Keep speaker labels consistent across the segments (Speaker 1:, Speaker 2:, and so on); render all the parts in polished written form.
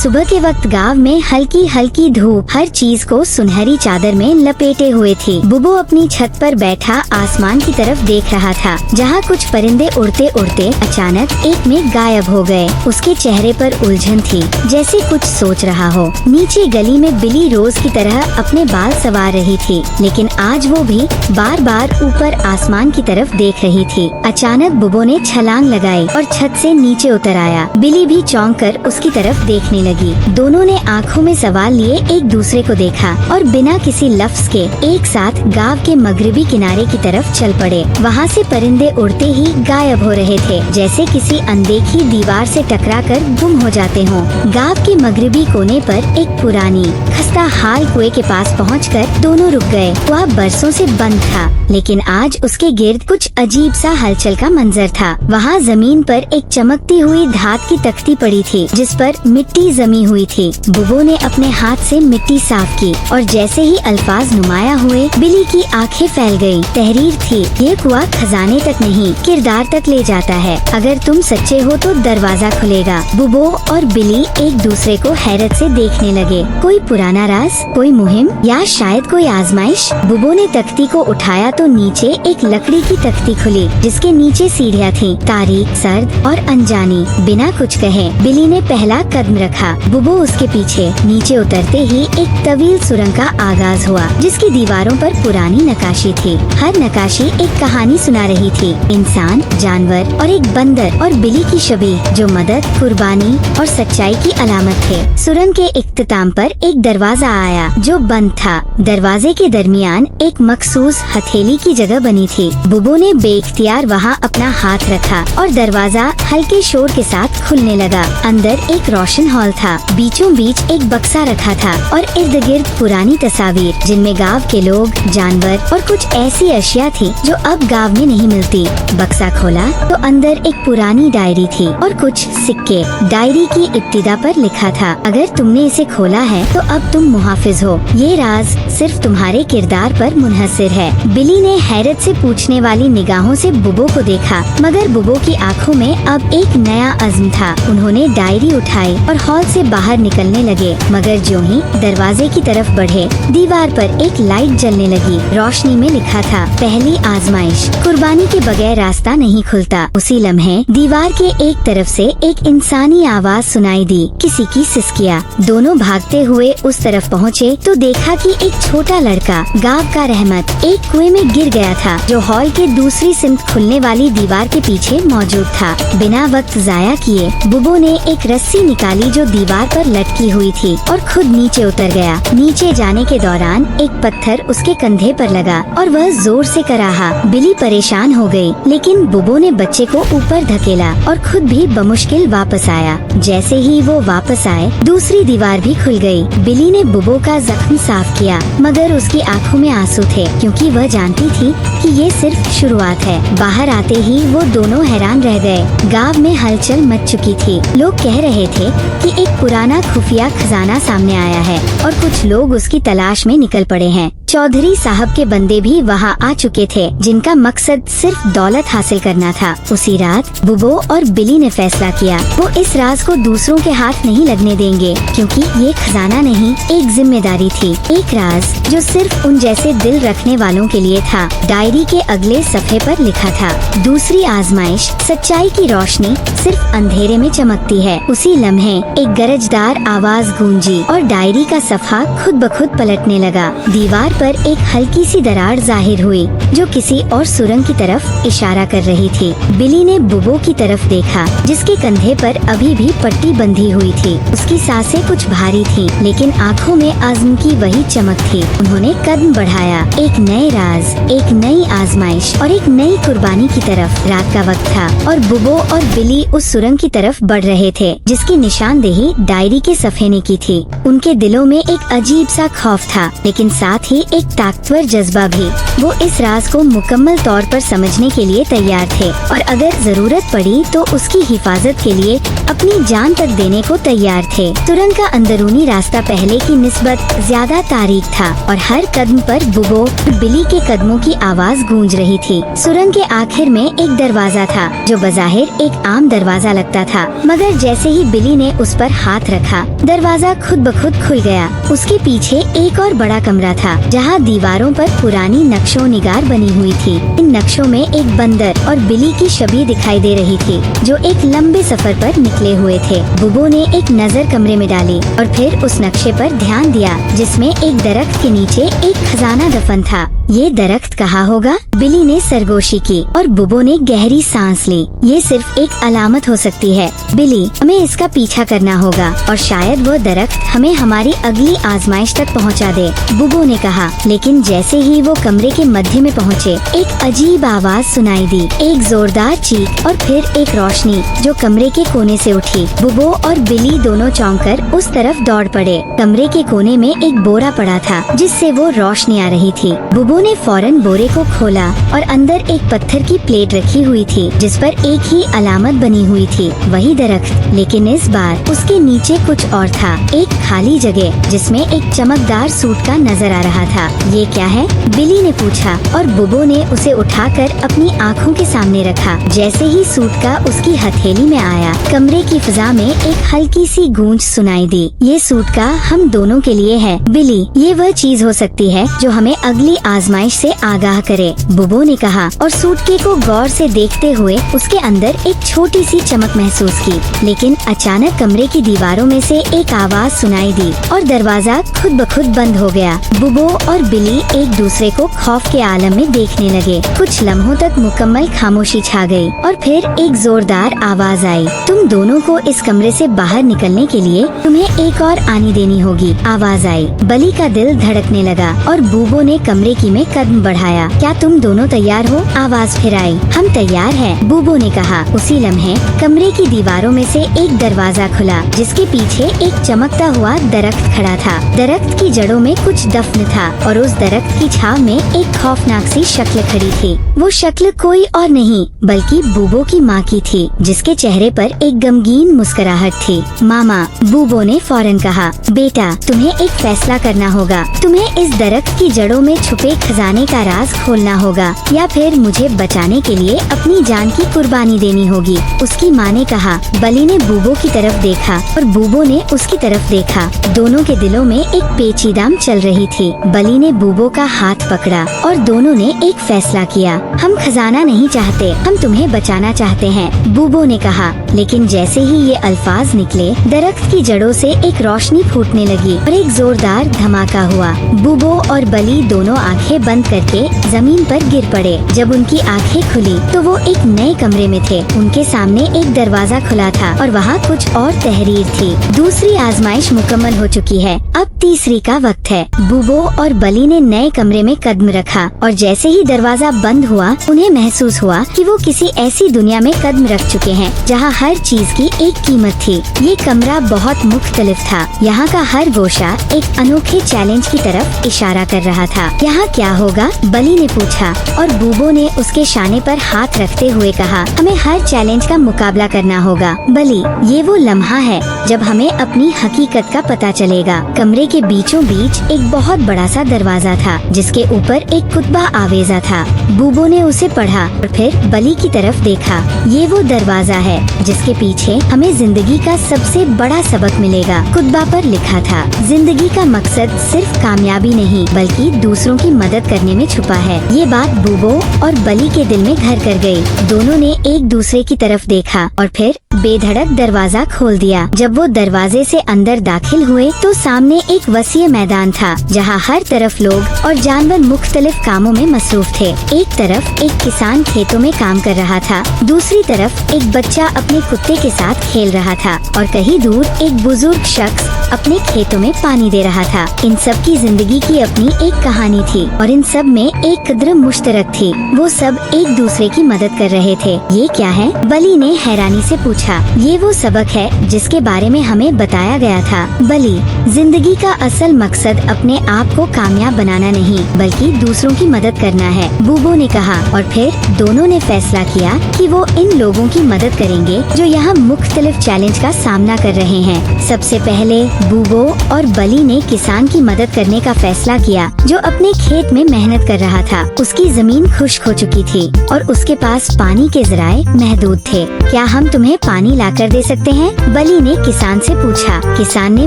Speaker 1: सुबह के वक्त गांव में हल्की हल्की धूप हर चीज को सुनहरी चादर में लपेटे हुए थी। बुबो अपनी छत पर बैठा आसमान की तरफ देख रहा था, जहाँ कुछ परिंदे उड़ते उड़ते अचानक एक में गायब हो गए। उसके चेहरे पर उलझन थी, जैसे कुछ सोच रहा हो। नीचे गली में बिली रोज की तरह अपने बाल संवार रही थी, लेकिन आज वो भी बार बार ऊपर आसमान की तरफ देख रही थी। अचानक बुबो ने छलांग लगाई और छत से नीचे उतर आया। बिली भी चौंक कर उसकी तरफ देखने लगी। दोनों ने आंखों में सवाल लिए एक दूसरे को देखा और बिना किसी लफ्ज के एक साथ गांव के मगरबी किनारे की तरफ चल पड़े। वहाँ से परिंदे उड़ते ही गायब हो रहे थे, जैसे किसी अनदेखी दीवार से टकराकर गुम हो जाते हों। गांव के मगरबी कोने पर एक पुरानी खस्ता हाल कुएं के पास पहुंचकर दोनों रुक गए। कुआं बरसों से बंद था, लेकिन आज उसके गिर्द कुछ अजीब सा हलचल का मंजर था। वहाँ जमीन पर एक चमकती हुई धात की तख्ती पड़ी थी, जिस पर मिट्टी जमी हुई थी। बुबो ने अपने हाथ से मिट्टी साफ की और जैसे ही अल्फाज नुमाया हुए, बिली की आंखें फैल गईं। तहरीर थी, ये कुआं खजाने तक नहीं, किरदार तक ले जाता है। अगर तुम सच्चे हो तो दरवाजा खुलेगा। बुबो और बिली एक दूसरे को हैरत से देखने लगे। कोई पुराना राज, कोई मुहिम, या शायद कोई आजमाइश। बुबो ने तख्ती को उठाया तो नीचे एक लकड़ी की तख्ती खुली, जिसके नीचे सीढ़ियाँ थीं, तारीक, सर्द और अनजानी। बिना कुछ कहे बिली ने पहला कदम रखा। बुबो उसके पीछे। नीचे उतरते ही एक तवील सुरंग का आगाज हुआ, जिसकी दीवारों पर पुरानी नकाशी थी। हर नकाशी एक कहानी सुना रही थी, इंसान, जानवर और एक बंदर और बिली की छवि, जो मदद, कुर्बानी और सच्चाई की अलामत थे। सुरंग के इख्तिताम पर एक दरवाजा आया, जो बंद था। दरवाजे के दरमियान एक मखसूस हथेली की जगह बनी थी। बुबो ने बेइख्तियार वहाँ अपना हाथ रखा और दरवाजा हल्के शोर के साथ खुलने लगा। अंदर एक रोशन हॉल था। बीचों बीच एक बक्सा रखा था और इर्द गिर्द पुरानी तस्वीर, जिनमें गांव के लोग, जानवर और कुछ ऐसी अशिया थी जो अब गांव में नहीं मिलती। बक्सा खोला तो अंदर एक पुरानी डायरी थी और कुछ सिक्के। डायरी की इब्तिदा पर लिखा था, अगर तुमने इसे खोला है तो अब तुम मुहाफिज हो। ये राज सिर्फ तुम्हारे किरदार पर मुनहसिर है। बिली ने हैरत से पूछने वाली निगाहों से बुबो को देखा, मगर बुबो की आंखों में अब एक नया अज़्म था। उन्होंने डायरी उठाई और हॉल से बाहर निकलने लगे, मगर जो ही दरवाजे की तरफ बढ़े, दीवार पर एक लाइट जलने लगी। रोशनी में लिखा था, पहली आजमाइश, कुर्बानी के बगैर रास्ता नहीं खुलता। उसी लम्हे दीवार के एक तरफ से एक इंसानी आवाज सुनाई दी, किसी की सिसकियाँ। दोनों भागते हुए उस तरफ पहुँचे तो देखा कि एक छोटा लड़का, गांव का रहमत, एक कुएं में गिर गया था, जो हॉल के दूसरी सिमत खुलने वाली दीवार के पीछे मौजूद था। बिना वक्त जाया किए बुबो ने एक रस्सी निकाली जो दीवार पर लटकी हुई थी और खुद नीचे उतर गया। नीचे जाने के दौरान एक पत्थर उसके कंधे पर लगा और वह जोर से कराहा। बिली परेशान हो गई, लेकिन बुबो ने बच्चे को ऊपर धकेला और खुद भी बमुश्किल वापस आया। जैसे ही वो वापस आए, दूसरी दीवार भी खुल गई। बिली ने बुबो का जख्म साफ किया, मगर उसकी आंखों में आंसू थे, क्योंकि वह जानती थी कि ये सिर्फ शुरुआत है। बाहर आते ही वो दोनों हैरान रह गए। गांव में हलचल मच चुकी थी। लोग कह रहे थे कि एक पुराना खुफिया खजाना सामने आया है और कुछ लोग उसकी तलाश में निकल पड़े हैं। चौधरी साहब के बंदे भी वहाँ आ चुके थे, जिनका मकसद सिर्फ दौलत हासिल करना था। उसी रात बुबो और बिली ने फैसला किया, वो इस राज को दूसरों के हाथ नहीं लगने देंगे, क्योंकि ये खजाना नहीं, एक जिम्मेदारी थी। एक राज जो सिर्फ उन जैसे दिल रखने वालों के लिए था। डायरी के अगले सफ़े पर लिखा था, दूसरी आजमाइश, सच्चाई की रोशनी सिर्फ अंधेरे में चमकती है। उसी लम्हे एक गरजदार आवाज गूंजी और डायरी का सफ़ा खुद ब खुद पलटने लगा। दीवार पर एक हल्की सी दरार जाहिर हुई, जो किसी और सुरंग की तरफ इशारा कर रही थी। बिली ने बुबो की तरफ देखा, जिसके कंधे पर अभी भी पट्टी बंधी हुई थी। उसकी सांसें कुछ भारी थीं, लेकिन आंखों में आज़म की वही चमक थी। उन्होंने कदम बढ़ाया, एक नए राज, एक नई आजमाइश और एक नई कुर्बानी की तरफ। रात का वक्त था और बुबो और बिली उस सुरंग की तरफ बढ़ रहे थे, जिसकी निशानदेही डायरी के सफ़े ने की थी। उनके दिलों में एक अजीब सा खौफ था, लेकिन साथ ही एक ताकतवर जज्बा भी। वो इस राज को मुकम्मल तौर पर समझने के लिए तैयार थे और अगर जरूरत पड़ी तो उसकी हिफाजत के लिए अपनी जान तक देने को तैयार थे। सुरंग का अंदरूनी रास्ता पहले की निस्बत ज्यादा तारीक था और हर कदम पर बुबो बिली के कदमों की आवाज गूंज रही थी। सुरंग के आखिर में एक दरवाजा था जो बज़ाहिर एक आम दरवाजा लगता था, मगर जैसे ही बिली ने उस पर हाथ रखा दरवाजा खुद ब खुद खुल गया। उसके पीछे एक और बड़ा कमरा था जहाँ दीवारों पर पुरानी नक्शो निगार बनी हुई थी। इन नक्शों में एक बंदर और बिली की छवि दिखाई दे रही थी जो एक लंबे सफर पर निकले हुए थे। बुबो ने एक नजर कमरे में डाली और फिर उस नक्शे पर ध्यान दिया जिसमें एक दरख्त के नीचे एक खजाना दफन था। ये दरख्त कहाँ होगा? बिली ने सरगोशी की और बुबो ने गहरी सांस ली। ये सिर्फ एक अलामत हो सकती है बिली, हमें इसका पीछा करना होगा और शायद वो दरख्त हमें हमारी अगली आजमाइश तक पहुंचा दे, बुबो ने कहा। लेकिन जैसे ही वो कमरे के मध्य में पहुंचे, एक अजीब आवाज सुनाई दी, एक जोरदार चीख और फिर एक रोशनी जो कमरे के कोने से उठी। बुबो और बिली दोनों चौंककर उस तरफ दौड़ पड़े। कमरे के कोने में एक बोरा पड़ा था जिससे वो रोशनी आ रही थी। बुबो ने फौरन बोरे को खोला और अंदर एक पत्थर की प्लेट रखी हुई थी जिस पर एक ही अलामत बनी हुई थी, वही दरख्त। लेकिन इस बार उसके नीचे कुछ और था, एक खाली जगह जिसमें एक चमकदार सूट का नजर आ रहा था। ये क्या है? बिली ने पूछा और बुबो ने उसे उठाकर अपनी आँखों के सामने रखा। जैसे ही सूट का उसकी हथेली में आया, कमरे की फिजा में एक हल्की सी गूंज सुनाई दी। ये सूट का हम दोनों के लिए है बिली, ये वह चीज हो सकती है जो हमें अगली आजमाइश से आगाह करे, बुबो ने कहा और सूटके को गौर से देखते हुए उसके अंदर एक छोटी सी चमक महसूस की। लेकिन अचानक कमरे की दीवारों में से एक आवाज सुनाई दी और दरवाजा खुद ब खुद बंद हो गया। बुबो और बिली एक दूसरे को खौफ के आलम में देखने लगे। कुछ लम्हों तक मुकम्मल खामोशी छा गई और फिर एक जोरदार आवाज आई, तुम दोनों को इस कमरे से बाहर निकलने के लिए तुम्हें एक और आनी देनी होगी, आवाज आई। बली का दिल धड़कने लगा और बुबो ने कमरे की में कदम बढ़ाया। क्या तुम दोनों तैयार हो? आवाज फिर आई। हम तैयार हैं, बुबो ने कहा। उसी लम्हे कमरे की दीवारों में से एक दरवाजा खुला जिसके पीछे एक चमकता हुआ दरख्त खड़ा था। दरख्त की जड़ों में कुछ दफन था और उस दरख्त की छाव में एक खौफनाक सी शक्ल खड़ी थी। वो शक्ल कोई और नहीं बल्कि बुबो की माँ की थी जिसके चेहरे पर एक गमगीन मुस्कुराहट थी। मामा, बुबो ने फौरन कहा, बेटा तुम्हें एक फैसला करना होगा। तुम्हें इस दरख्त की जड़ों में छुपे खजाने का राज खोलना होगा या फिर मुझे बचाने के लिए अपनी जान की कुर्बानी देनी होगी, उसकी माँ ने कहा। बली ने बुबो की तरफ देखा और बुबो ने उसकी तरफ देखा। दोनों के दिलों में एक पेचीदाम चल रही थी। बली ने बुबो का हाथ पकड़ा और दोनों ने एक फैसला किया। हम खजाना नहीं चाहते, हम तुम्हें बचाना चाहते हैं, बुबो ने कहा। लेकिन जैसे ही ये अल्फाज निकले, दरख्त की जड़ों से एक रोशनी फूटने लगी और एक जोरदार धमाका हुआ। बुबो और बली दोनों आंखें बंद करके जमीन पर गिर पड़े। जब उनकी आंखें खुली तो वो एक नए कमरे में थे। उनके सामने एक दरवाजा खुला था और वहाँ कुछ और तहरीर थी। दूसरी आजमाइश मुकम्मल हो चुकी है, अब तीसरी का वक्त है। बुबो और बली ने नए कमरे में कदम रखा और जैसे ही दरवाजा बंद हुआ, उन्हें महसूस हुआ कि वो किसी ऐसी दुनिया में कदम रख चुके हैं जहाँ हर चीज की एक कीमत थी। ये कमरा बहुत मुख्तलिफ था। यहाँ का हर गोशा एक अनोखे चैलेंज की तरफ इशारा कर रहा था। यहाँ क्या होगा? बली ने पूछा और बुबो ने उसके शाने पर हाथ रखते हुए कहा, हमें हर चैलेंज का मुकाबला करना होगा। बली, ये वो लम्हा है जब हमें अपनी हकीकत का पता चलेगा। कमरे के बीचों बीच एक बहुत बड़ा सा दरवाजा था जिसके ऊपर एक कुतबा आवेजा था। बुबो ने उसे पढ़ा और फिर बली की तरफ देखा। ये वो दरवाजा है जिसके पीछे हमें जिंदगी का सबसे बड़ा सबक मिलेगा। कुतबा पर लिखा था, जिंदगी का मकसद सिर्फ कामयाबी नहीं बल्कि दूसरों की मदद करने में छुपा है। ये बात बुबो और बली के दिल में घर कर गई। दोनों ने एक दूसरे की तरफ देखा और फिर बेधड़क दरवाजा खोल दिया। जब वो दरवाजे से अंदर दाखिल हुए तो सामने एक वसीय मैदान था जहाँ हर तरफ लोग और जानवर मुख्तलिफ कामों में मसरूफ थे। एक तरफ एक किसान खेतों में काम कर रहा था, दूसरी तरफ एक बच्चा अपने कुत्ते के साथ खेल रहा था और कहीं दूर एक बुजुर्ग शख्स अपने खेतों में पानी दे रहा था। इन सब की जिंदगी की अपनी एक कहानी थी और इन सब में एक कद्र मुश्तरक थी। वो सब एक दूसरे की मदद कर रहे थे। ये क्या है? बली ने हैरानी से पूछा। ये वो सबक है जिसके बारे में हमें बताया गया था। बली, जिंदगी का असल मकसद अपने आप को कामयाब बनाना नहीं बल्कि दूसरों की मदद करना है, बूबो ने कहा। और फिर दोनों ने फैसला किया कि वो इन लोगों की मदद करेंगे जो यहाँ मुख्तलिफ चैलेंज का सामना कर रहे हैं। सबसे पहले बूबो और बली ने किसान की मदद करने का फैसला किया जो अपने खेत में मेहनत कर रहा था। उसकी जमीन खुश्क हो चुकी थी और उसके पास पानी के जराए महदूद थे। क्या हम तुम्हें पानी लाकर दे सकते हैं? बली ने किसान से पूछा। किसान ने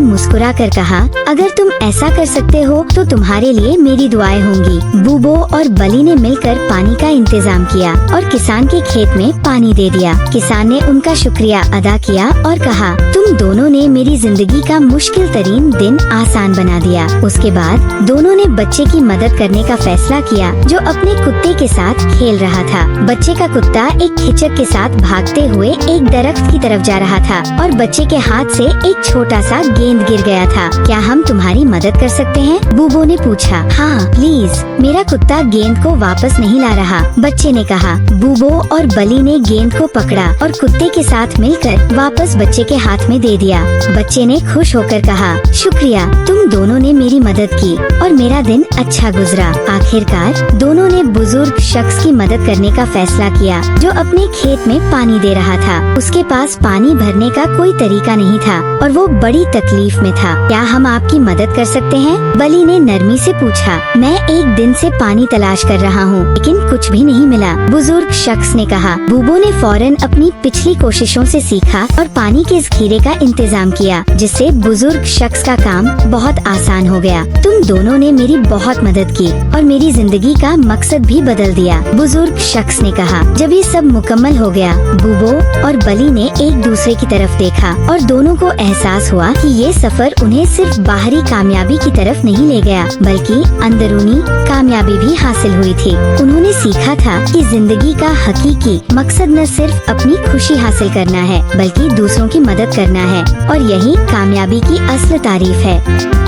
Speaker 1: मुस्कुरा कर कहा, अगर तुम ऐसा कर सकते हो तो तुम्हारे लिए मेरी दुआएं होंगी। बूबो और बली ने मिलकर पानी का इंतजाम किया और किसान के खेत में पानी दे दिया। किसान ने उनका शुक्रिया अदा किया और कहा, तुम दोनों ने मेरी जिंदगी का मुश्किल तरीन दिन आसान बना दिया। उसके बाद दोनों ने बच्चे की मदद करने का फैसला किया जो अपने कुत्ते के साथ खेल रहा था। बच्चे का कुत्ता एक खिचक के साथ भागते हुए एक दरख्त की तरफ जा रहा था और बच्चे के हाथ से एक छोटा सा गेंद गिर गया था। क्या हम तुम्हारी मदद कर सकते हैं? बूबो ने पूछा। हाँ प्लीज, मेरा कुत्ता गेंद को वापस नहीं ला रहा, बच्चे ने कहा। बूबो और बली ने गेंद को पकड़ा और कुत्ते के साथ मिलकर वापस बच्चे के हाथ में दे दिया। बच्चे ने खुश होकर कहा, शुक्रिया, तुम दोनों ने मेरी मदद की और मेरा दिन अच्छा गुजरा। आखिरकार दोनों ने बुजुर्ग शख्स की मदद करने का फैसला किया जो अपने खेत में पानी दे रहा था। उसके पास पानी भरने का कोई तरीका नहीं था और वो बड़ी तकलीफ में था। क्या हम आपकी मदद कर सकते हैं? बली ने नरमी से पूछा। मैं एक दिन से पानी तलाश कर रहा हूँ लेकिन कुछ भी नहीं मिला, बुजुर्ग शख्स ने कहा। बूबो ने फौरन अपनी पिछली कोशिशों से सीखा और पानी के जखीरे का इंतजाम किया जिससे बुजुर्ग शख्स का काम बहुत आसान हो गया। तुम दोनों ने मेरी बहुत मदद की और मेरी जिंदगी का मकसद भी बदल दिया, बुजुर्ग शख्स ने कहा। जब ये सब मुकम्मल हो गया, बूबो और बली ने एक दूसरे की तरफ देखा और दोनों को एहसास हुआ कि ये सफर उन्हें सिर्फ बाहरी कामयाबी की तरफ नहीं ले गया बल्कि अंदरूनी कामयाबी भी हासिल हुई थी। उन्होंने सीखा था कि जिंदगी का हकीकी मकसद न सिर्फ अपनी खुशी हासिल करना है बल्कि दूसरों की मदद करना है और यही कामयाबी की असल तारीफ है।